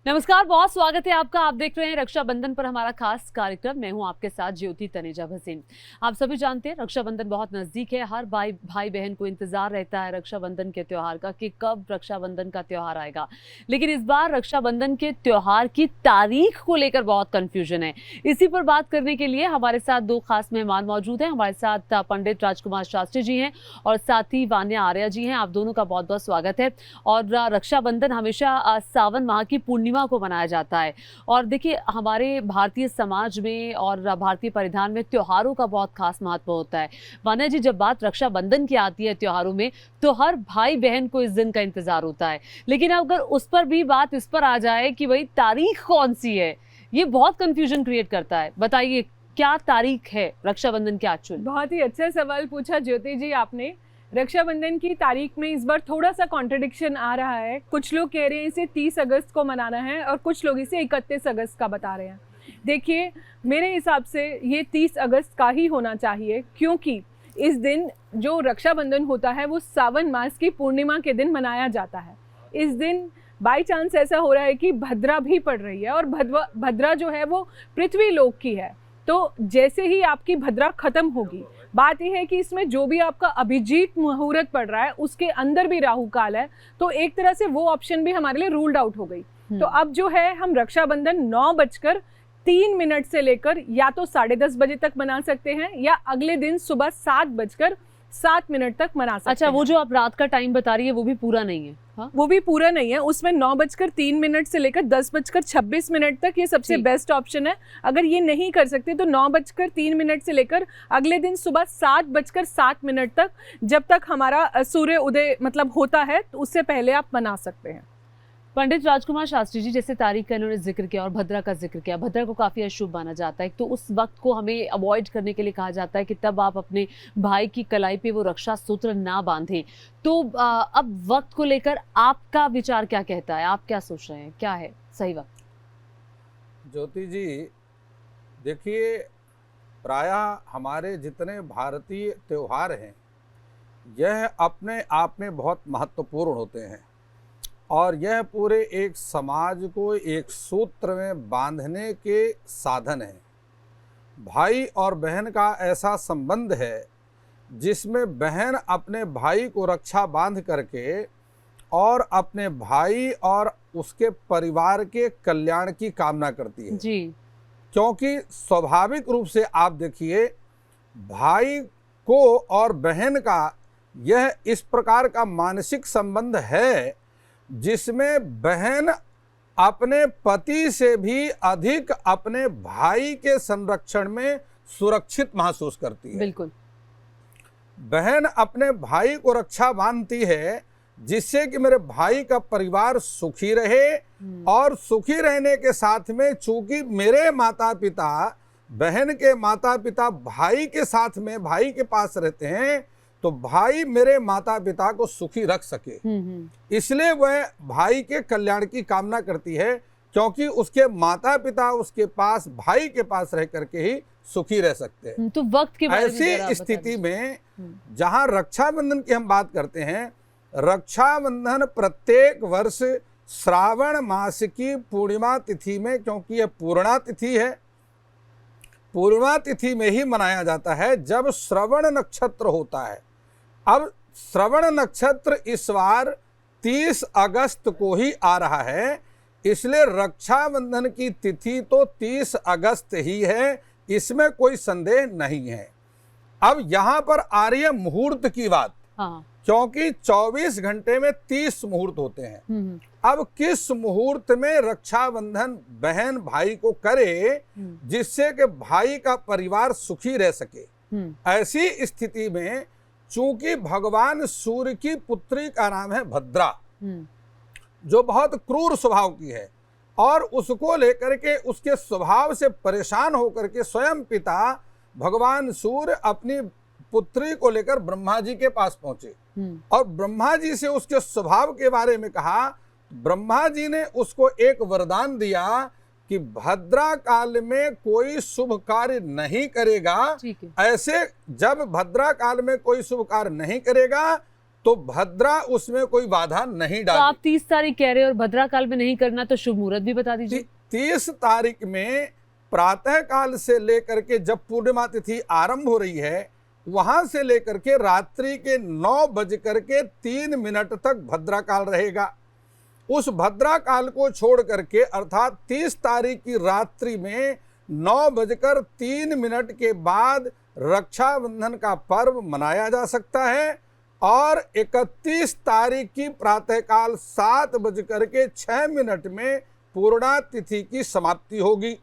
नमस्कार, बहुत स्वागत है आपका। आप देख रहे हैं रक्षाबंधन पर हमारा खास कार्यक्रम। मैं हूं आपके साथ ज्योति तनेजा भसीन। आप सभी जानते हैं रक्षाबंधन बहुत नजदीक है। हर भाई बहन को इंतजार रहता है रक्षाबंधन के त्योहार का कि कब रक्षाबंधन का त्योहार आएगा। लेकिन इस बार रक्षाबंधन के त्योहार की तारीख को लेकर बहुत कंफ्यूजन है। इसी पर बात करने के लिए हमारे साथ दो खास मेहमान मौजूद हैं। हमारे साथ पंडित राजकुमार शास्त्री जी हैं और साथ ही वान्या आर्या जी हैं। आप दोनों का बहुत बहुत स्वागत है। और रक्षाबंधन हमेशा सावन माह की पूर्णिमा को मनाया जाता है। और देखिए, हमारे भारतीय समाज में और भारतीय परिधान में त्योहारों का बहुत खास महत्व होता है। वान्या जी, जब बात रक्षाबंधन की आती है त्योहारों में, तो हर भाई बहन को इस दिन का इंतजार होता है। लेकिन अगर उस पर भी बात इस पर आ जाए कि भाई तारीख कौन सी है, ये बहुत कंफ्यूजन क्रिएट करता है। बताइए, क्या तारीख है रक्षाबंधन की आज चुन? बहुत ही अच्छा सवाल पूछा ज्योति जी आपने। रक्षाबंधन की तारीख में इस बार थोड़ा सा कॉन्ट्रडिक्शन आ रहा है। कुछ लोग कह रहे हैं इसे 30 अगस्त को मनाना है और कुछ लोग इसे 31 अगस्त का बता रहे हैं। देखिए, मेरे हिसाब से ये 30 अगस्त का ही होना चाहिए, क्योंकि इस दिन जो रक्षाबंधन होता है वो सावन मास की पूर्णिमा के दिन मनाया जाता है। इस दिन बाई चांस ऐसा हो रहा है कि भद्रा भी पड़ रही है, और भद्रा जो है वो पृथ्वी लोक की है। तो जैसे ही आपकी भद्रा खत्म होगी, बात यह है कि इसमें जो भी आपका अभिजीत मुहूर्त पड़ रहा है उसके अंदर भी राहु काल है, तो एक तरह से वो ऑप्शन भी हमारे लिए रूल्ड आउट हो गई। तो अब जो है, हम रक्षाबंधन 9:03 से लेकर या तो 10:30 बजे तक मना सकते हैं, या अगले दिन सुबह 7:07 तक मना सकते हैं। अच्छा, वो जो आप रात का टाइम बता रही है वो भी पूरा नहीं है? हाँ? वो भी पूरा नहीं है। उसमें 9:03 से लेकर 10:26 तक ये सबसे बेस्ट ऑप्शन है। अगर ये नहीं कर सकते तो 9:03 से लेकर अगले दिन सुबह 7:07 तक, जब तक हमारा सूर्य उदय मतलब होता है, तो उससे पहले आप मना सकते हैं। पंडित राजकुमार शास्त्री जी, जैसे तारीख का इन्होंने जिक्र किया और भद्रा का जिक्र किया, भद्रा को काफी अशुभ माना जाता है, तो उस वक्त को हमें अवॉइड करने के लिए कहा जाता है कि तब आप अपने भाई की कलाई पे वो रक्षा सूत्र ना बांधें। तो अब वक्त को लेकर आपका विचार क्या कहता है? आप क्या सोच रहे हैं, क्या है सही वक्त? ज्योति जी, देखिए, प्रायः हमारे जितने भारतीय त्योहार हैं यह अपने आप में बहुत महत्वपूर्ण होते हैं, और यह पूरे एक समाज को एक सूत्र में बांधने के साधन हैं। भाई और बहन का ऐसा संबंध है जिसमें बहन अपने भाई को रक्षा बांध करके और अपने भाई और उसके परिवार के कल्याण की कामना करती है जी। क्योंकि स्वाभाविक रूप से आप देखिए, भाई को और बहन का यह इस प्रकार का मानसिक संबंध है जिसमें बहन अपने पति से भी अधिक अपने भाई के संरक्षण में सुरक्षित महसूस करती है। बिल्कुल। बहन अपने भाई को रक्षा बांधती है जिससे कि मेरे भाई का परिवार सुखी रहे, और सुखी रहने के साथ में चूंकि मेरे माता पिता, बहन के माता पिता भाई के साथ में, भाई के पास रहते हैं, तो भाई मेरे माता पिता को सुखी रख सके, इसलिए वह भाई के कल्याण की कामना करती है, क्योंकि उसके माता पिता उसके पास, भाई के पास रह करके ही सुखी रह सकते हैं। तो वक्त के बारे में ऐसी स्थिति में जहां रक्षाबंधन की हम बात करते हैं, रक्षाबंधन प्रत्येक वर्ष श्रावण मास की पूर्णिमा तिथि में, क्योंकि यह पूर्णा तिथि है, पूर्णिमा तिथि में ही मनाया जाता है जब श्रवण नक्षत्र होता है। अब श्रवण नक्षत्र इस बार 30 अगस्त को ही आ रहा है, इसलिए रक्षाबंधन की तिथि तो 30 अगस्त ही है, इसमें कोई संदेह नहीं है। अब यहाँ पर आ रही है मुहूर्त की बात। हाँ। क्योंकि 24 घंटे में 30 मुहूर्त होते हैं। अब किस मुहूर्त में रक्षाबंधन बहन भाई को करे जिससे कि भाई का परिवार सुखी रह सके। ऐसी स्थिति में चूंकि भगवान सूर्य की पुत्री का नाम है भद्रा, जो बहुत क्रूर स्वभाव की है, और उसको लेकर के उसके स्वभाव से परेशान होकर के स्वयं पिता भगवान सूर्य अपनी पुत्री को लेकर ब्रह्मा जी के पास पहुंचे, और ब्रह्मा जी से उसके स्वभाव के बारे में कहा। ब्रह्मा जी ने उसको एक वरदान दिया कि भद्रा काल में कोई शुभ कार्य नहीं करेगा। ऐसे जब भद्रा काल में कोई शुभ कार्य नहीं करेगा तो भद्रा उसमें कोई बाधा नहीं तो आप डाली। 30 तारीख कह रहे हैं और भद्रा काल में नहीं करना, तो शुभ मुहूर्त भी बता दीजिए। 30 तारीख में प्रातः काल से लेकर के जब पूर्णिमा तिथि आरंभ हो रही है, वहां से लेकर के रात्रि के 9:03 तक भद्रा काल रहेगा। उस भद्रा काल को छोड़ करके अर्थात 30 तारीख की रात्रि में 9:03 के बाद रक्षाबंधन का पर्व मनाया जा सकता है और 31 तारीख की प्रातःकाल 7:06 में पूर्णा तिथि की समाप्ति होगी।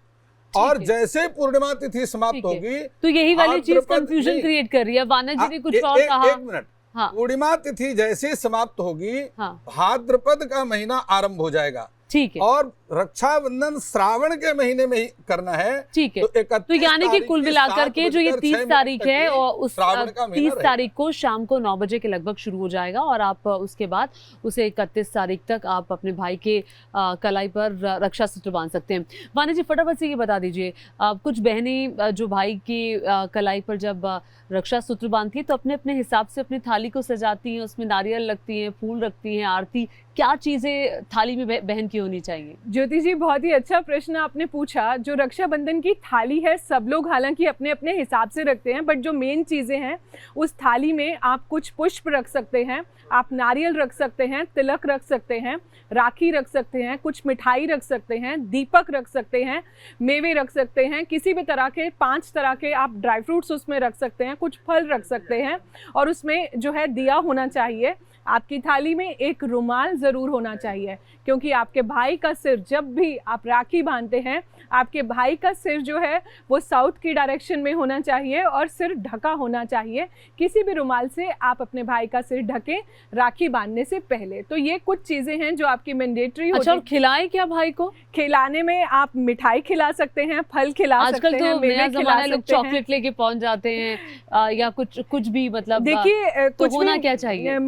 और जैसे पूर्णिमा तिथि समाप्त होगी तो यही वाली चीज भाद्रपद कंफ्यूजन क्रिएट कर रही है। वाना जी ने कुछ और कहा। एक मिनट, हाँ। पूर्णिमा तिथि जैसे समाप्त होगी, हाँ। भाद्रपद का महीना आरंभ हो जाएगा। ठीक है। और रक्षाबंधन श्रावण के महीने में ही करना है। ठीक है। तो यानी कि कुल मिलाकर के जो ये 30 तारीख है और उस 30 तारीख को शाम को 9 बजे के लगभग शुरू हो जाएगा और आप उसके बाद उसे 31 तारीख तक आप अपने भाई के कलाई पर रक्षा सूत्र बांध सकते हैं। वानी जी फटाफट से ये बता दीजिए, कुछ बहनें जो भाई की कलाई पर जब रक्षा सूत्र बांधती है तो अपने अपने हिसाब से अपनी थाली को सजाती हैं, उसमें नारियल रखती हैं, फूल रखती हैं, आरती, क्या चीजें थाली में बहन की होनी चाहिए? ज्योति जी बहुत ही अच्छा प्रश्न आपने पूछा। जो रक्षाबंधन की थाली है सब लोग हालांकि अपने अपने हिसाब से रखते हैं, बट जो मेन चीज़ें हैं उस थाली में आप कुछ पुष्प रख सकते हैं, आप नारियल रख सकते हैं, तिलक रख सकते हैं, राखी रख सकते हैं, कुछ मिठाई रख सकते हैं, दीपक रख सकते हैं, मेवे रख सकते हैं, किसी भी तरह के 5 तरह के आप ड्राई फ्रूट्स उसमें रख सकते हैं, कुछ फल रख सकते हैं और उसमें जो है दिया होना चाहिए। आपकी थाली में एक रुमाल ज़रूर होना चाहिए क्योंकि आपके भाई का सिर, जब भी आप राखी बांधते हैं आपके भाई का सिर जो है वो साउथ की डायरेक्शन में होना चाहिए और सिर ढका होना चाहिए। किसी भी रुमाल से आप अपने भाई का सिर ढकें राखी बांधने से पहले। तो ये कुछ चीज़ें हैं जो आपकी मैंडेटरी होती है। और खिलाएं क्या भाई को? खिलाने में आप मिठाई खिला सकते हैं, फल खिला सकते हैं, आजकल तो नया ज़माना है, लोग चॉकलेट हैं। लेके पहुंच जाते हैं या कुछ भी, मतलब देखिए तो कुछ होना भी क्या चाहिए? आप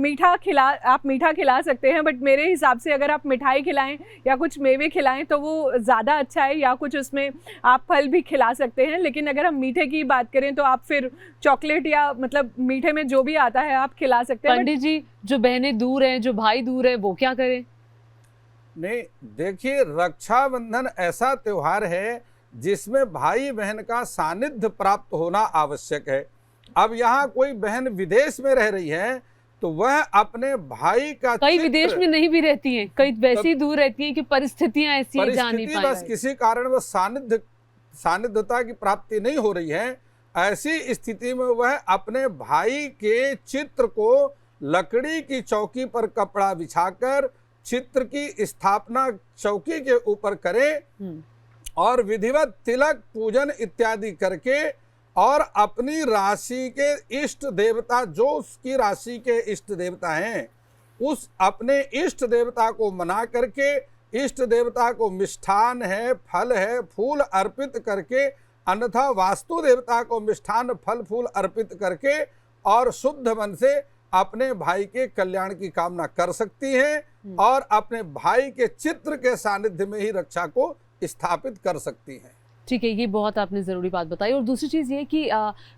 मीठा खिला सकते हैं, बट मेरे हिसाब से अगर आप मिठाई खिलाएं या कुछ मेवे खिलाएं तो वो ज़्यादा अच्छा है, या कुछ उसमें आप फल भी खिला सकते हैं। लेकिन अगर हम मीठे की बात करें तो आप फिर चॉकलेट या मतलब मीठे में जो भी आता है आप खिला सकते हैं। पंडित जी, जो बहनें दूर हैं, जो भाई दूर है, वो क्या करें? नहीं, देखिए रक्षाबंधन ऐसा त्योहार है जिसमें भाई बहन का सानिध्य प्राप्त होना आवश्यक है। अब यहाँ कोई बहन विदेश में रह रही है तो वह अपने भाई का कई विदेश में नहीं भी रहती हैं, कई वैसी दूर रहती हैं कि परिस्थितियां ऐसी हैं जा नहीं बस किसी कारण वह सानिध्यता की प्राप्ति नहीं हो रही है। ऐसी स्थिति में वह अपने भाई के चित्र को लकड़ी की चौकी पर कपड़ा बिछाकर चित्र की स्थापना चौकी के ऊपर करे और विधिवत तिलक पूजन इत्यादि करके और अपनी राशि के इष्ट देवता, जो उसकी राशि के इष्ट देवता हैं, उस अपने इष्ट देवता को मना करके इष्ट देवता को मिष्ठान है, फल है, फूल अर्पित करके, अन्यथा वास्तु देवता को मिष्ठान, फल, फूल अर्पित करके और शुद्ध मन से अपने भाई के कल्याण की कामना कर सकती हैं और अपने भाई के चित्र के सानिध्य में ही रक्षा को स्थापित कर सकती हैं। ठीक है, ये बहुत आपने ज़रूरी बात बताई। और दूसरी चीज़ ये कि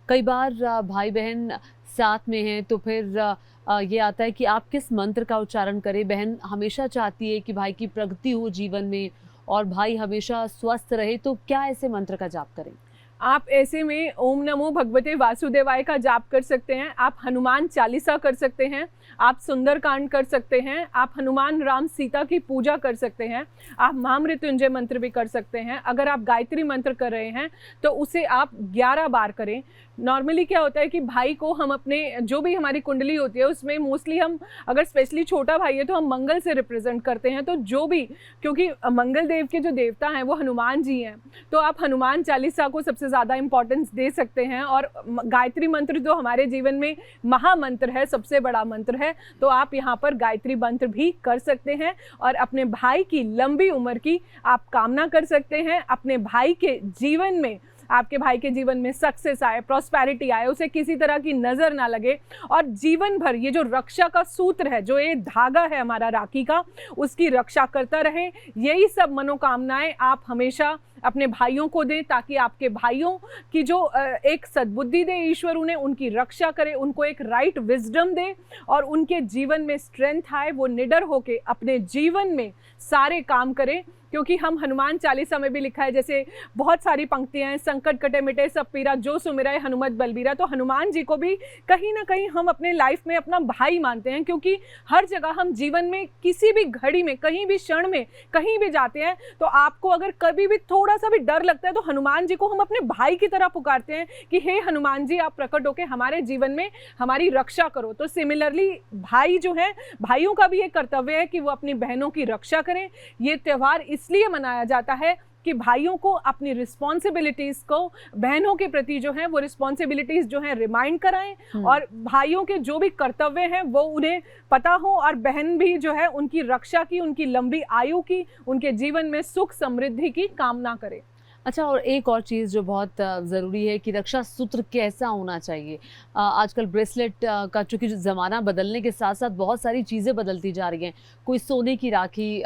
कई बार भाई बहन साथ में हैं तो फिर ये आता है कि आप किस मंत्र का उच्चारण करें। बहन हमेशा चाहती है कि भाई की प्रगति हो जीवन में और भाई हमेशा स्वस्थ रहे, तो क्या ऐसे मंत्र का जाप करें? आप ऐसे में ओम नमो भगवते वासुदेवाय का जाप कर सकते हैं, आप हनुमान चालीसा कर सकते हैं, आप सुंदरकांड कर सकते हैं, आप हनुमान राम सीता की पूजा कर सकते हैं, आप महामृत्युंजय मंत्र भी कर सकते हैं। अगर आप गायत्री मंत्र कर रहे हैं तो उसे आप 11 बार करें। नॉर्मली क्या होता है कि भाई को हम अपने जो भी हमारी कुंडली होती है उसमें मोस्टली हम, अगर स्पेशली छोटा भाई है तो हम मंगल से रिप्रेजेंट करते हैं। तो जो भी, क्योंकि मंगल देव के जो देवता हैं वो हनुमान जी हैं, तो आप हनुमान चालीसा को सबसे ज़्यादा इंपॉर्टेंस दे सकते हैं। और गायत्री मंत्र जो हमारे जीवन में महामंत्र है, सबसे बड़ा मंत्र है, तो आप यहाँ पर गायत्री मंत्र भी कर सकते हैं और अपने भाई की लंबी उम्र की आप कामना कर सकते हैं। अपने भाई के जीवन में, आपके भाई के जीवन में सक्सेस आए, प्रॉस्पेरिटी आए, उसे किसी तरह की नज़र ना लगे और जीवन भर ये जो रक्षा का सूत्र है, जो ये धागा है हमारा राखी का, उसकी रक्षा करता रहे। यही सब मनोकामनाएं आप हमेशा अपने भाइयों को दें, ताकि आपके भाइयों की जो एक सद्बुद्धि दे ईश्वर उन्हें, उनकी रक्षा करे, उनको एक राइट विजडम दे और उनके जीवन में स्ट्रेंथ आए, वो निडर होके अपने जीवन में सारे काम करें। क्योंकि हम हनुमान चालीसा में भी लिखा है, जैसे बहुत सारी पंक्तियां हैं, संकट कटे मिटे सब पीरा, जो सुमिरै हनुमत बलबीरा। तो हनुमान जी को भी कहीं ना कहीं हम अपने लाइफ में अपना भाई मानते हैं, क्योंकि हर जगह हम जीवन में किसी भी घड़ी में, कहीं भी क्षण में, कहीं भी जाते हैं, तो आपको अगर कभी भी थोड़ा सा भी डर लगता है तो हनुमान जी को हम अपने भाई की तरह पुकारते हैं कि हे हनुमान जी, आप प्रकट होकर हमारे जीवन में हमारी रक्षा करो। तो सिमिलरली भाई जो है, भाइयों का भी एक कर्तव्य है कि वो अपनी बहनों की रक्षा करें। ये त्यौहार इसलिए मनाया जाता है कि भाइयों को अपनी रिस्पॉन्सिबिलिटीज को बहनों के प्रति जो है वो रिस्पॉन्सिबिलिटीज जो है रिमाइंड कराएं, और भाइयों के जो भी कर्तव्य हैं वो उन्हें पता हो, और बहन भी जो है उनकी रक्षा की, उनकी लंबी आयु की, उनके जीवन में सुख समृद्धि की कामना करे। अच्छा, और एक और चीज़ जो बहुत ज़रूरी है कि रक्षा सूत्र कैसा होना चाहिए। आजकल ब्रेसलेट का चूँकि ज़माना बदलने के साथ साथ बहुत सारी चीज़ें बदलती जा रही हैं। कोई सोने की राखी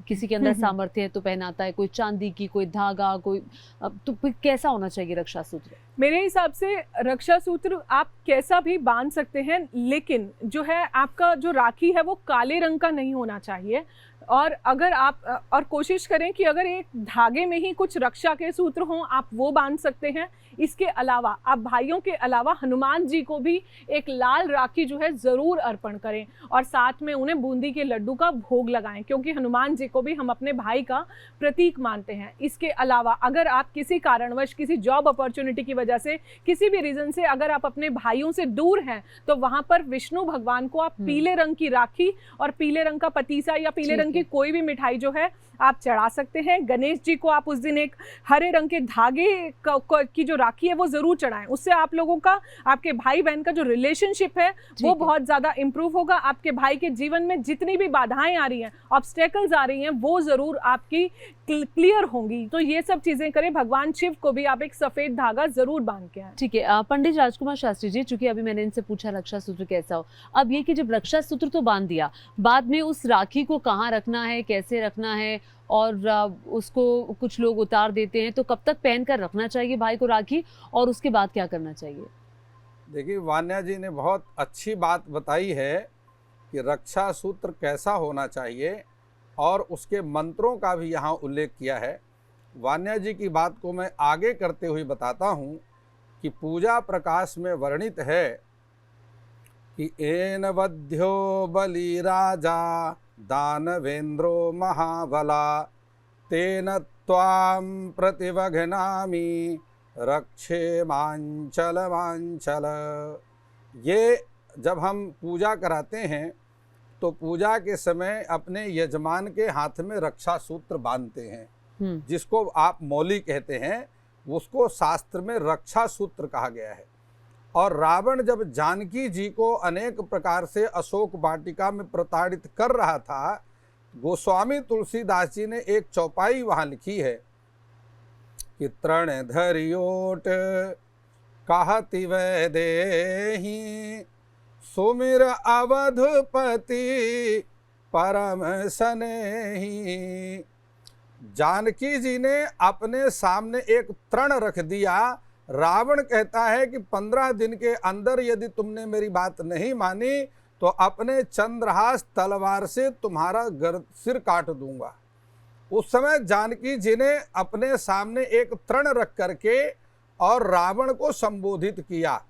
किसी के अंदर सामर्थ्य है तो पहनाता है, कोई चांदी की, कोई धागा, कोई तो फिर कैसा होना चाहिए रक्षा सूत्र? मेरे हिसाब से रक्षा सूत्र आप कैसा भी बांध सकते हैं, लेकिन जो है आपका जो राखी है वो काले रंग का नहीं होना चाहिए। और अगर आप और कोशिश करें कि अगर एक धागे में ही कुछ रक्षा के सूत्र हों, आप वो बांध सकते हैं। इसके अलावा आप भाइयों के अलावा हनुमान जी को भी एक लाल राखी जो है ज़रूर अर्पण करें, और साथ में उन्हें बूंदी के लड्डू का भोग लगाएं, क्योंकि हनुमान जी को भी हम अपने भाई का प्रतीक मानते हैं। इसके अलावा अगर आप किसी कारणवश, किसी जॉब अपॉर्चुनिटी की वजह से, किसी भी रीज़न से अगर आप अपने भाइयों से दूर हैं, तो वहाँ पर विष्णु भगवान को आप पीले रंग की राखी और पीले रंग का पतीसा या पीले रंग की कोई भी मिठाई जो है आप चढ़ा सकते हैं। गणेश जी को आप उस दिन एक हरे रंग के धागे की जो राखी है वो ज़रूर चढ़ाएं। उससे आप लोगों का, आपके भाई बहन का जो रिलेशनशिप है वो बहुत ज़्यादा इम्प्रूव होगा। आपके भाई के जीवन में जितनी भी बाधाएं आ रही हैं, ऑब्स्टेकल्स आ रही हैं, वो ज़रूर आपकी क्लियर होंगी। तो ये सब चीज़ें करें। भगवान शिव को भी आप एक सफ़ेद धागा ज़रूर बांध के आएं। ठीक है। पंडित राजकुमार शास्त्री जी, चूंकि अभी मैंने इनसे पूछा रक्षा सूत्र कैसा हो, अब ये कि जब रक्षा सूत्र तो बांध दिया, बाद में उस राखी को कहाँ रखना है, कैसे रखना है, और उसको कुछ लोग उतार देते हैं, तो कब तक पहन कर रखना चाहिए भाई को राखी, और उसके बाद क्या करना चाहिए? देखिए, वान्या जी ने बहुत अच्छी बात बताई है कि रक्षा सूत्र कैसा होना चाहिए, और उसके मंत्रों का भी यहाँ उल्लेख किया है। वान्या जी की बात को मैं आगे करते हुए बताता हूँ कि पूजा प्रकाश में वर्णित है कि एन वध्यो बलि राजा दानवेंद्रो महाबला तेन त्वां प्रतिवघ्नामि रक्षे मांचल मांचल। ये जब हम पूजा कराते हैं तो पूजा के समय अपने यजमान के हाथ में रक्षा सूत्र बांधते हैं, जिसको आप मौली कहते हैं, उसको शास्त्र में रक्षा सूत्र कहा गया है। और रावण जब जानकी जी को अनेक प्रकार से अशोक वाटिका में प्रताड़ित कर रहा था, गोस्वामी तुलसीदास जी ने एक चौपाई वहाँ लिखी है कि तृण धरियोट कहति वैदेही सुमिर अवधपति परम सनेही। जानकी जी ने अपने सामने एक तृण रख दिया। रावण कहता है कि 15 दिन के अंदर यदि तुमने मेरी बात नहीं मानी तो अपने चंद्रहास तलवार से तुम्हारा सिर काट दूंगा। उस समय जानकी जी ने अपने सामने एक तृण रख करके और रावण को संबोधित किया।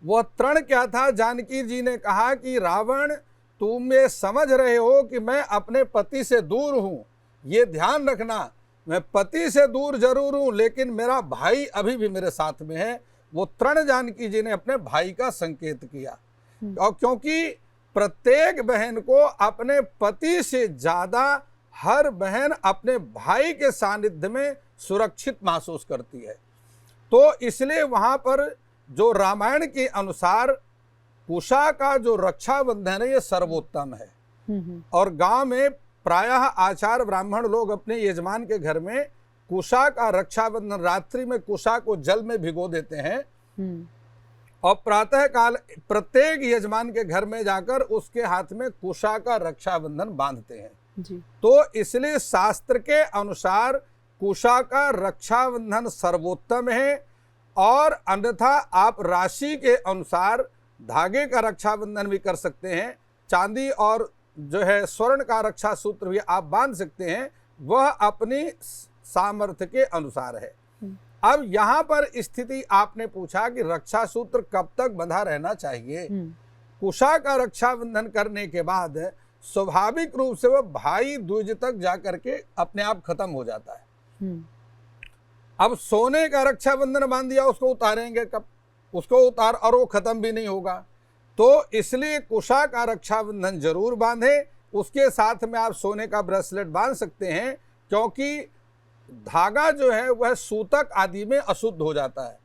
वह तृण क्या था? जानकी जी ने कहा कि रावण, तुम ये समझ रहे हो कि मैं अपने पति से दूर हूँ, ये ध्यान रखना, मैं पति से दूर जरूर हूँ लेकिन मेरा भाई अभी भी मेरे साथ में है। वो तृण जानकी जी ने अपने भाई का संकेत किया। और क्योंकि प्रत्येक बहन को अपने पति से ज्यादा हर बहन अपने भाई के सानिध्य में सुरक्षित महसूस करती है, तो इसलिए वहाँ पर जो रामायण के अनुसार कुशा का जो रक्षाबंधन है ये सर्वोत्तम है। और गांव में प्रायः आचार्य ब्राह्मण लोग अपने यजमान के घर में कुशा का रक्षाबंधन, रात्रि में कुशा को जल में भिगो देते हैं और प्रातः काल प्रत्येक यजमान के घर में जाकर उसके हाथ में कुशा का रक्षाबंधन बांधते हैं जी। तो इसलिए शास्त्र के अनुसार कुशा का रक्षाबंधन सर्वोत्तम है, और अन्यथा आप राशि के अनुसार धागे का रक्षाबंधन भी कर सकते हैं। चांदी और जो है स्वर्ण का रक्षा सूत्र भी आप बांध सकते हैं, वह अपनी सामर्थ्य के अनुसार है। अब यहाँ पर स्थिति आपने पूछा कि रक्षा सूत्र कब तक बंधा रहना चाहिए। कुशा का रक्षाबंधन करने के बाद स्वाभाविक रूप से वह भाई दूज तक जाकर के अपने आप खत्म हो जाता है। अब सोने का रक्षाबंधन बांध दिया, उसको उतारेंगे कब? उसको उतार और वो खत्म भी नहीं होगा। तो इसलिए कुशा का रक्षाबंधन जरूर बांधे। उसके साथ में आप सोने का ब्रेसलेट बांध सकते हैं, क्योंकि धागा जो है वह सूतक आदि में अशुद्ध हो जाता है।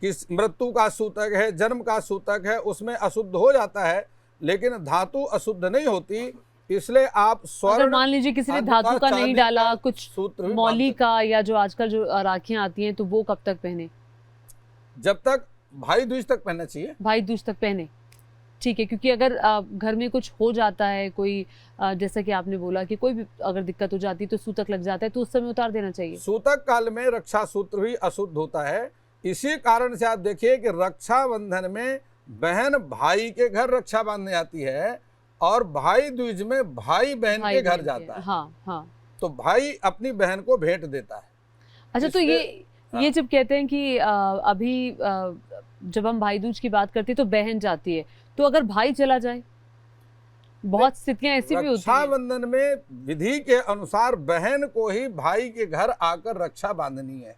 किस मृत्यु का सूतक है, जन्म का सूतक है, उसमें अशुद्ध हो जाता है, लेकिन धातु अशुद्ध नहीं होती। इसलिए आप अगर मान लीजिए किसी ने धातु का नहीं डाला, कुछ सूत्र मौली का या जो आजकल जो राखियां आती हैं, तो वो कब तक पहने? जब तक भाई दूज तक पहनना चाहिए। भाई दूज तक पहने, ठीक है। क्योंकि अगर घर में कुछ हो जाता है, कोई जैसा कि आपने बोला कि कोई भी अगर दिक्कत हो जाती है तो सूतक लग जाता है, तो उस समय उतार देना चाहिए। सूतक काल में रक्षा सूत्र भी अशुद्ध होता है। इसी कारण से आप देखिए कि रक्षाबंधन में बहन भाई के घर रक्षा बांधने आती है, और भाई दूज में भाई बहन के घर जाता है। हाँ। तो भाई अपनी बहन को भेंट देता है। अच्छा, तो ये जब कहते हैं कि अभी जब हम भाई दूज की बात करते हैं तो बहन जाती है, तो अगर भाई चला जाए, बहुत स्थितियां ऐसी भी होती हैं। रक्षाबंधन में विधि के अनुसार बहन को ही भाई के घर आकर रक्षा बांधनी है,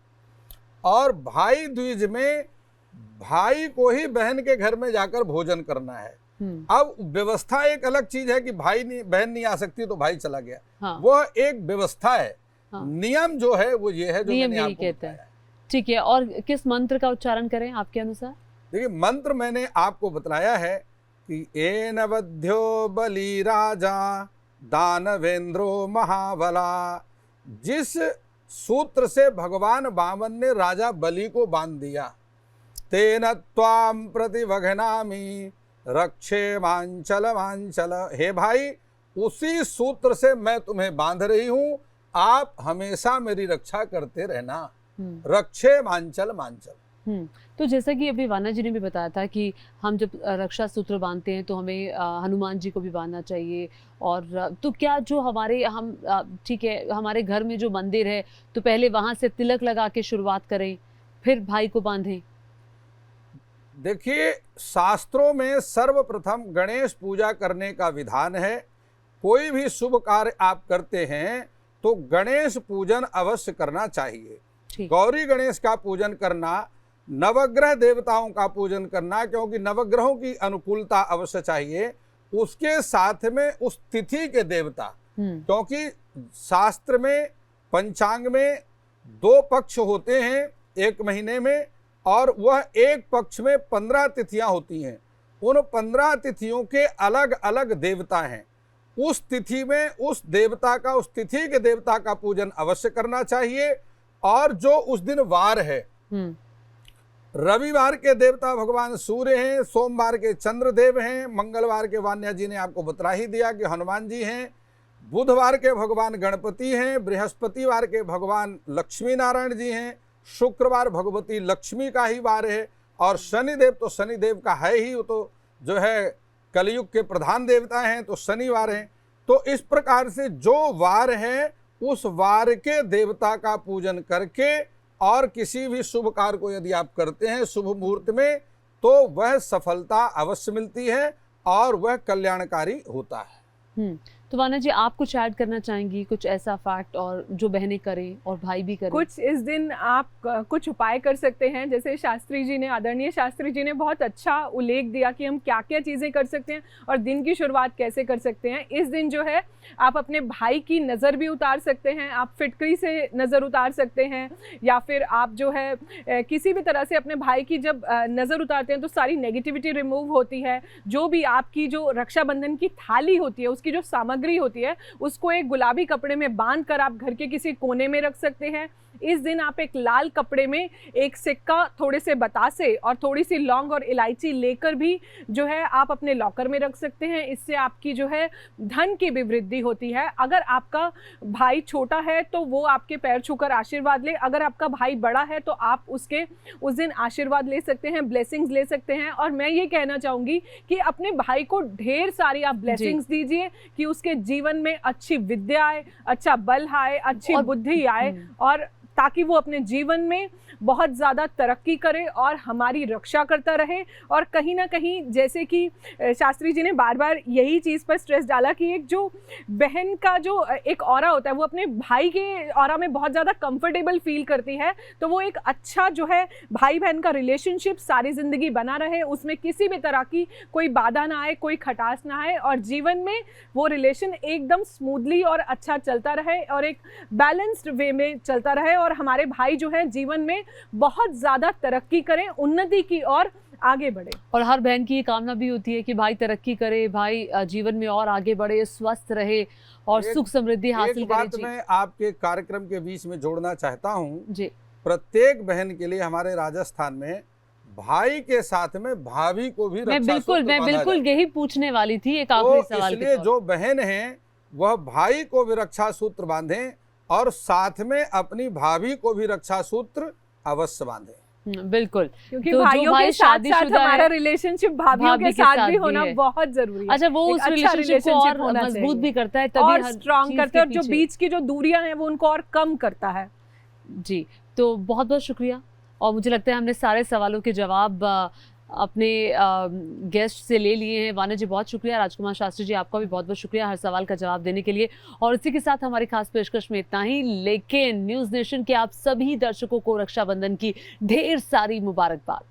और भाई दूज में भाई को ही बहन के घर में जाकर भोजन करना है। अब व्यवस्था एक अलग चीज है कि बहन नहीं आ सकती तो भाई चला गया। हाँ। वह एक व्यवस्था है। हाँ। नियम जो है वो ये है जो नियम मैंने यही आपको कहते हैं। ठीक है, और किस मंत्र का उच्चारण करें आपके अनुसार? देखिए, मंत्र मैंने आपको बतलाया है कि एन वध्यो बलि राजा दानवेंद्रो महाबला। जिस सूत्र से भगवान वामन ने राजा बलि को बांध दिया, तेन त्वाम प्रतिवघनामि रक्षे मांचल मांचल। हे भाई, उसी सूत्र से मैं तुम्हें बांध रही हूं, आप हमेशा मेरी रक्षा करते रहना। रक्षे मांचल मांचल। तो जैसा कि अभी वाना जी ने भी बताया था कि हम जब रक्षा सूत्र बांधते हैं तो हमें हनुमान जी को भी बांधना चाहिए। और तो क्या जो हम ठीक है, हमारे घर में जो मंदिर है तो पहले वहां से तिलक लगा के शुरुआत करें, फिर भाई को बांधें? देखिए, शास्त्रों में सर्वप्रथम गणेश पूजा करने का विधान है। कोई भी शुभ कार्य आप करते हैं तो गणेश पूजन अवश्य करना चाहिए। गौरी गणेश का पूजन करना, नवग्रह देवताओं का पूजन करना, क्योंकि नवग्रहों की अनुकूलता अवश्य चाहिए। उसके साथ में उस तिथि के देवता, क्योंकि शास्त्र में पंचांग में 2 पक्ष होते हैं एक महीने में, और वह एक पक्ष में 15 तिथियां होती हैं। उन 15 तिथियों के अलग अलग देवता हैं। उस तिथि में उस देवता का, उस तिथि के देवता का पूजन अवश्य करना चाहिए। और जो उस दिन वार है, रविवार के देवता भगवान सूर्य हैं, सोमवार के चंद्रदेव हैं, मंगलवार के वान्या जी ने आपको बतला ही दिया कि हनुमान जी हैं, बुधवार के भगवान गणपति हैं, बृहस्पतिवार के भगवान लक्ष्मी नारायण जी हैं, शुक्रवार भगवती लक्ष्मी का ही वार है, और शनिदेव तो शनिदेव का है ही, वो तो जो है कलयुग के प्रधान देवता हैं, तो शनिवार हैं। तो इस प्रकार से जो वार है उस वार के देवता का पूजन करके, और किसी भी शुभ कार्य को यदि आप करते हैं शुभ मुहूर्त में, तो वह सफलता अवश्य मिलती है और वह कल्याणकारी होता है। तो वाना जी, आप कुछ ऐड करना चाहेंगी, कुछ ऐसा फैक्ट और जो बहनें करें और भाई भी करें? कुछ इस दिन आप कुछ उपाय कर सकते हैं। जैसे शास्त्री जी ने, आदरणीय शास्त्री जी ने बहुत अच्छा उल्लेख दिया कि हम क्या क्या चीज़ें कर सकते हैं और दिन की शुरुआत कैसे कर सकते हैं। इस दिन जो है आप अपने भाई की नज़र भी उतार सकते हैं, आप फिटकरी से नज़र उतार सकते हैं, या फिर आप जो है किसी भी तरह से अपने भाई की जब नज़र उतारते हैं तो सारी नेगेटिविटी रिमूव होती है। जो भी आपकी जो रक्षाबंधन की थाली होती है, उसकी जो सामग्री सामग्री होती है उसको एक गुलाबी कपड़े में बांध कर आप घर के किसी कोने में रख सकते हैं। इस दिन आप एक लाल कपड़े में एक सिक्का, थोड़े से बतासे और थोड़ी सी लौंग और इलायची लेकर भी जो है आप अपने लॉकर में रख सकते हैं। इससे आपकी जो है धन की भी वृद्धि होती है। अगर आपका भाई छोटा है तो वो आपके पैर छूकर आशीर्वाद ले, अगर आपका भाई बड़ा है तो आप उसके उस दिन आशीर्वाद ले सकते हैं, ब्लेसिंग्स ले सकते हैं। और मैं ये कहना चाहूँगी कि अपने भाई को ढेर सारी आप ब्लेसिंग्स दीजिए कि उसके जीवन में अच्छी विद्या आए, अच्छा बल आए, अच्छी बुद्धि आए, और ताकि वो अपने जीवन में बहुत ज़्यादा तरक्की करे और हमारी रक्षा करता रहे। और कहीं ना कहीं जैसे कि शास्त्री जी ने बार बार यही चीज़ पर स्ट्रेस डाला कि एक जो बहन का जो एक ऑरा होता है वो अपने भाई के ऑरा में बहुत ज़्यादा कंफर्टेबल फील करती है, तो वो एक अच्छा जो है भाई बहन का रिलेशनशिप सारी ज़िंदगी बना रहे, उसमें किसी भी तरह की कोई बाधा ना आए, कोई खटास ना आए, और जीवन में वो रिलेशन एकदम स्मूथली और अच्छा चलता रहे और एक बैलेंस्ड वे में चलता रहे, और हमारे भाई जो है जीवन में बहुत ज़्यादा तरक्की करें, उन्नति की ओर आगे बढ़े। और हर बहन की ये कामना भी होती है कि भाई तरक्की करे, भाई जीवन में और आगे बढ़े, स्वस्थ रहे और सुख समृद्धि हासिल एक करे। बात मैं आपके कार्यक्रम के बीच में जोड़ना चाहता हूँ जी, प्रत्येक बहन के लिए हमारे राजस्थान में भाई के साथ में भाभी को भी मैं बिल्कुल यही पूछने वाली थी एक तो आखिरी सवाल के इसलिए तौर जो बहन है वह भाई को भी रक्षा सूत्र बांधें और साथ में अपनी भाभी को भी रक्षा सूत्र अवश्य बांधें। बिल्कुल, क्योंकि तो भाइयों के साथ साथ हमारा रिलेशनशिप भाभियों के साथ भी होना बहुत जरूरी है। अच्छा, वो उस रिलेशनशिप को और मजबूत भी करता है, तभी और स्ट्रांग करता है, और जो बीच की जो दूरियां हैं वो उनको और कम करता है। जी, तो बहुत बहुत शुक्रिया। और मुझे लगता है हमने सारे सवालों के जवाब अपने गेस्ट से ले लिए हैं। वाना जी बहुत शुक्रिया, राजकुमार शास्त्री जी आपका भी बहुत बहुत शुक्रिया हर सवाल का जवाब देने के लिए। और इसी के साथ हमारी खास पेशकश में इतना ही, लेकिन न्यूज़ नेशन के आप सभी दर्शकों को रक्षाबंधन की ढेर सारी मुबारकबाद।